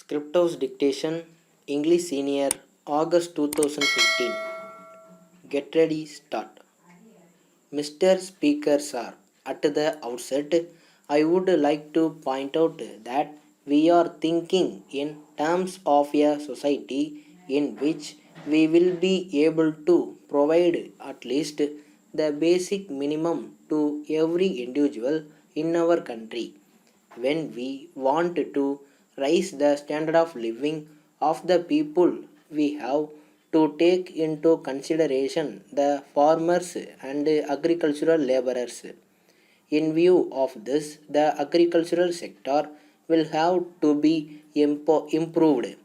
Scripthouse Dictation, English Senior, August 2015. Get ready, start. Mr. Speaker, sir, at the outset, I would like to point out that we are thinking in terms of a society in which we will be able to provide at least the basic minimum to every individual in our country. When we want to raise the standard of living of the people, we have to take into consideration the farmers and agricultural laborers. In view of this, the agricultural sector will have to be improved.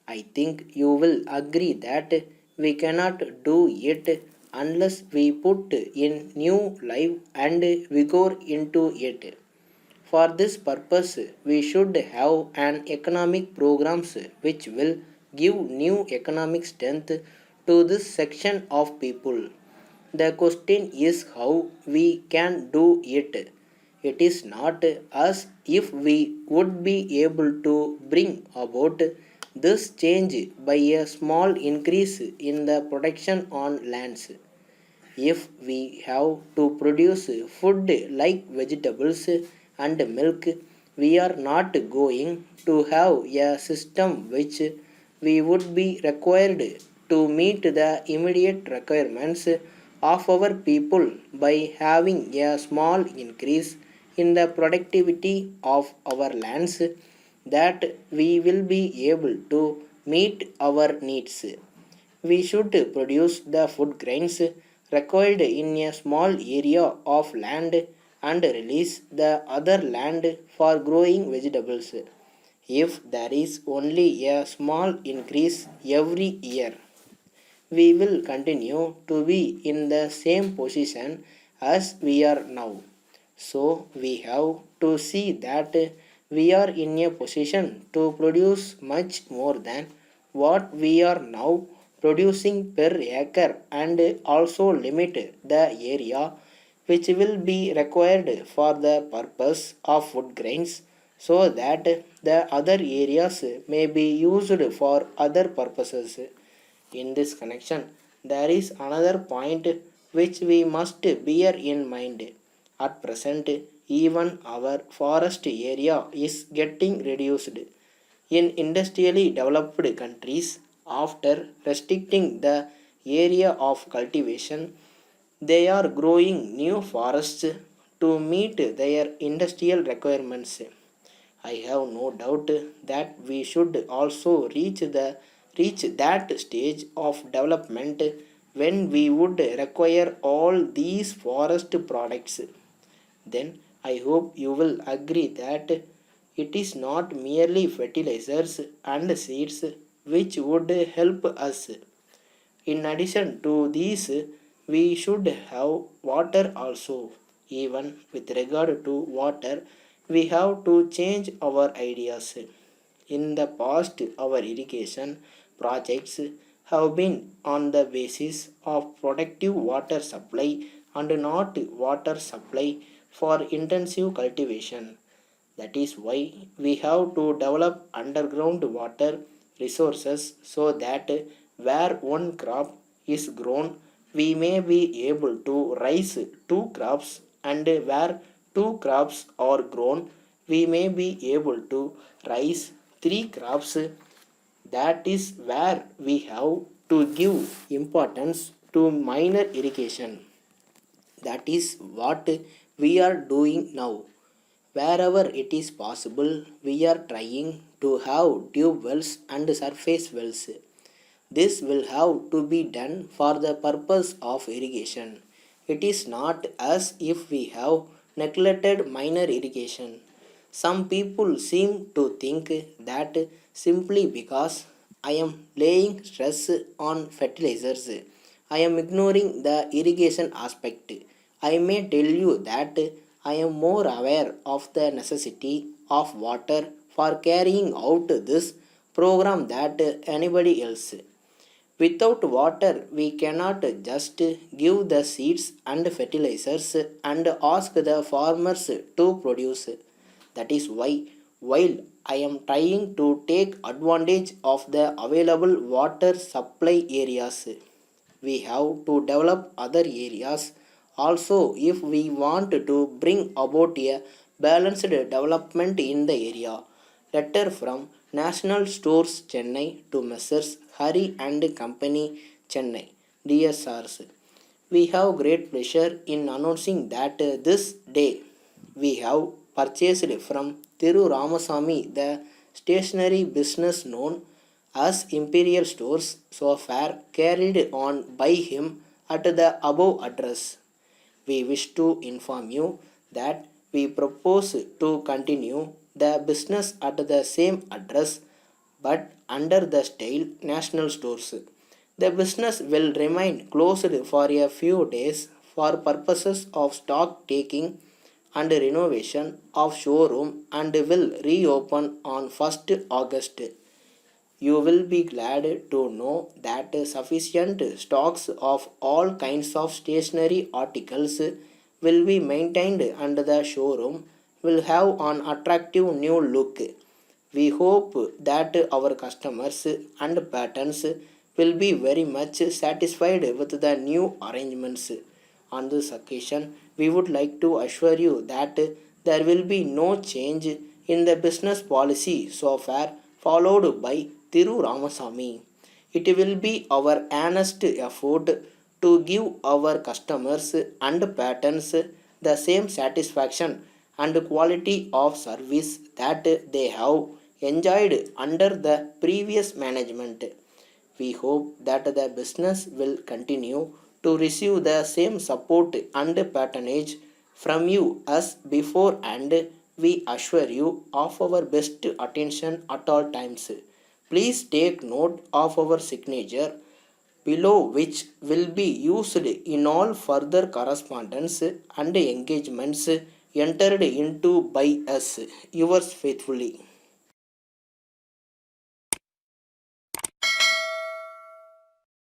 I think you will agree that we cannot do it unless we put in new life and vigor into it. For this purpose, we should have an economic programs which will give new economic strength to this section of people. The question is how we can do it. It is not as if we would be able to bring about this change by a small increase in the production on lands. If we have to produce food like vegetables and milk, we are not going to have a system which we would be required to meet the immediate requirements of our people by having a small increase in the productivity of our lands that we will be able to meet our needs. We should produce the food grains required in a small area of land and release the other land for growing vegetables. If there is only a small increase every year, we will continue to be in the same position as we are now. So we have to see that we are in a position to produce much more than what we are now producing per acre and also limit the area which will be required for the purpose of food grains so that the other areas may be used for other purposes. In this connection, there is another point which we must bear in mind. At present, even our forest area is getting reduced. In industrially developed countries, after restricting the area of cultivation, they are growing new forests to meet their industrial requirements. I have no doubt that we should also reach that stage of development when we would require all these forest products. Then I hope you will agree that it is not merely fertilizers and seeds which would help us. In addition to these, we should have water also. Even with regard to water, we have to change our ideas. In the past, our irrigation projects have been on the basis of productive water supply and not water supply for intensive cultivation. That is why we have to develop underground water resources so that where one crop is grown, we may be able to raise two crops, and where two crops are grown, we may be able to raise three crops. That is where we have to give importance to minor irrigation. That is what we are doing now. Wherever it is possible, we are trying to have tube wells and surface wells. This will have to be done for the purpose of irrigation. It is not as if we have neglected minor irrigation. Some people seem to think that simply because I am laying stress on fertilizers, I am ignoring the irrigation aspect. I may tell you that I am more aware of the necessity of water for carrying out this program than anybody else. Without water, we cannot just give the seeds and fertilizers and ask the farmers to produce. That is why while I am trying to take advantage of the available water supply areas. We have to develop other areas also if we want to bring about a balanced development in the area. Letter from National Stores Chennai to Messrs. Hari and Company Chennai. Dear Sirs, we have great pleasure in announcing that this day we have purchased from Thiru Ramasamy the stationery business known as Imperial Stores, so far carried on by him at the above address. We wish to inform you that we propose to continue the business at the same address but under the style National Stores. The business will remain closed for a few days for purposes of stock taking and renovation of showroom and will reopen on 1st August. You will be glad to know that sufficient stocks of all kinds of stationery articles will be maintained and the showroom will have an attractive new look. We hope that our customers and patrons will be very much satisfied with the new arrangements. On this occasion, we would like to assure you that there will be no change in the business policy so far followed by Thiru Ramasamy. It will be our earnest effort to give our customers and patrons the same satisfaction and quality of service that they have enjoyed under the previous management. We hope that the business will continue to receive the same support and patronage from you as before, and we assure you of our best attention at all times. Please take note of our signature below, which will be used in all further correspondence and engagements entered into by us. Yours faithfully.